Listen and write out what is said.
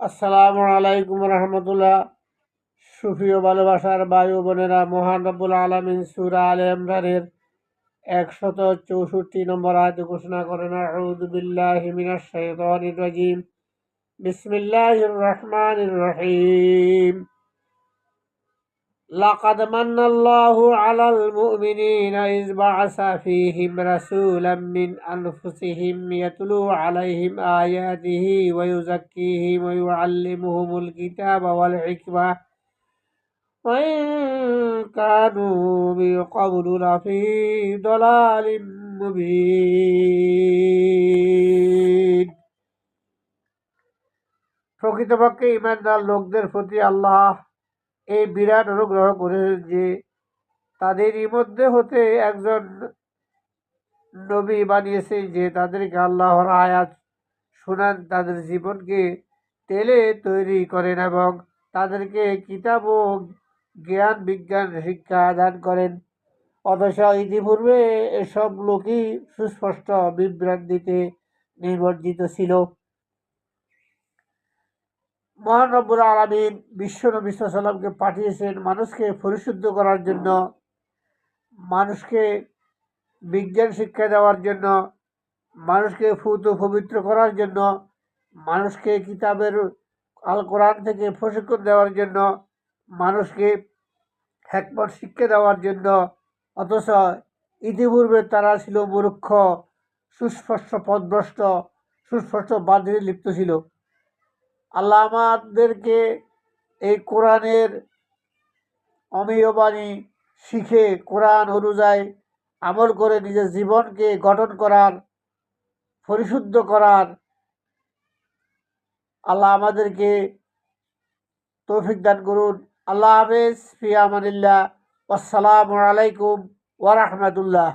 আসসালামু আলাইকুম রহমতুল্লাহ। সুপ্রিয় ভালোবাসার ভাই ও বোনেরা, মহান রব্বুল আলামিন সূরা আলে ইমরানের 164 নম্বর আয়াতে ঘোষণা করেন, আউযু বিল্লাহি মিনাশ শাইতানির রাজিম, বিসমিল্লাহির রহমানির রহিম। লাকাদ মান্নাল্লাহু আলাল মুমিনিনা ইয বা'আসা ফীহিম রাসূলাম মিন আনফুসিহিম ইয়াতলু আলাইহিম আয়াতিহি ওয়া ইউযাক্কিহিম ওয়া ইউআল্লিমুহুমুল কিতাবা ওয়াল হিকমা ওয়া ইন কানূ মিন ক্বাবলু লাফী দালালিম মুবিন। প্রকৃতপক্ষে ঈমানদার লোকদের প্রতি আল্লাহ এই বিরাট অনুগ্রহ করেছেন যে তাদেরই মধ্যে হতে একজন নবী বানিয়েছেন যে তাদেরকে আল্লাহর আয়াত শোনান, তাদের জীবনকে তেলে তৈরি করেন এবং তাদেরকে কিতাব ও জ্ঞান বিজ্ঞান শিক্ষা দান করেন। অথচ ইতিপূর্বে এসব লোকই সুস্পষ্ট বিভ্রান্তিতে নিমজ্জিত ছিল। মহান রব্বুল আলামিন বিশ্বনবী সাল্লাল্লাহু আলাইহি ওয়াসাল্লামকে পাঠিয়েছেন মানুষকে পরিশুদ্ধ করার জন্য, মানুষকে বিজ্ঞান শিক্ষা দেওয়ার জন্য, মানুষকে ফুত পবিত্র করার জন্য, মানুষকে কিতাবের আল কোরআন থেকে প্রশিক্ষণ দেওয়ার জন্য, মানুষকে হিকমত শিক্ষা দেওয়ার জন্য। অথচ ইতিপূর্বে তারা ছিল মূর্খ, সুস্পষ্ট পথভ্রষ্ট, সুস্পষ্ট বাদে লিপ্ত ছিল। আল্লাহ আমাদেরকে এই কোরআনের অমেয় বাণী শিখে কোরআন অনুযায়ী আমল করে নিজের জীবনকে গঠন করার, পরিশুদ্ধ করার আল্লাহ আমাদেরকে তৌফিক দান করুন। আল্লাহ হাফেজ, ফি আমানিল্লাহ। আসসালামু আলাইকুম ওয়া রাহমাতুল্লাহ।